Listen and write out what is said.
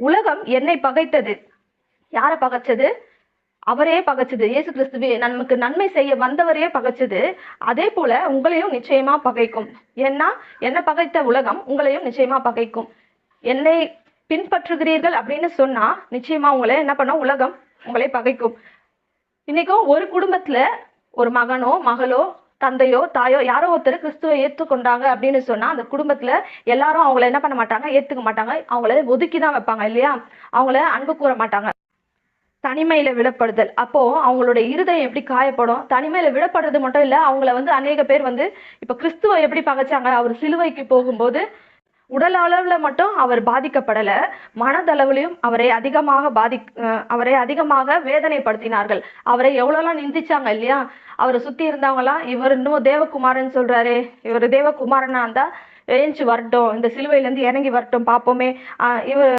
உலகம் என்னை பகைத்தது. யாரை பகைச்சது? அவரே பகைச்சது. இயேசு கிறிஸ்துவே நமக்கு நன்மை செய்ய வந்தவரையே பகைச்சது. அதே போல உங்களையும் நிச்சயமா பகைக்கும். ஏன்னா என்ன பகைத்த உலகம் உங்களையும் நிச்சயமா பகைக்கும். என்னை பின்பற்றுகிறீர்கள் அப்படின்னு சொன்னா நிச்சயமா உங்களை என்ன பண்ண உலகம் உங்களை பகைக்கும். இன்னைக்கும் ஒரு குடும்பத்துல ஒரு மகனோ மகளோ தந்தையோ தாயோ யாரோ ஒருத்தர் கிறிஸ்துவை ஏற்றுக்கொண்டாங்க அப்படின்னு சொன்னா அந்த குடும்பத்துல எல்லாரும் அவங்கள என்ன பண்ண மாட்டாங்க, ஏத்துக்க மாட்டாங்க. அவங்கள ஒதுக்கிதான் வைப்பாங்க இல்லையா? அவங்கள அன்பு கூற மாட்டாங்க. தனிமையில விடப்படுதல். அப்போ அவங்களுடைய இருதயம் எப்படி காயப்படும்? தனிமையில விடப்படுறது மட்டும் இல்ல, அவங்கள அநேக பேர் இப்ப கிறிஸ்துவ எப்படி பகைச்சாங்க? அவர் சிலுவைக்கு போகும்போது உடல் அளவுல மட்டும் அவர் பாதிக்கப்படல, மனதளவுலையும் அவரை அதிகமாக வேதனைப்படுத்தினார்கள். அவரை எவ்வளவுலாம் நிந்திச்சாங்க இல்லையா? அவரை சுத்தி இருந்தவங்கலாம், இவர் இன்னும் தேவகுமாரன் சொல்றாரு, இவர் தேவகுமாரனா இருந்தா எழுந்து வரட்டும், இந்த சிலுவையில இருந்து இறங்கி வரட்டும், பாப்போமே, இவர்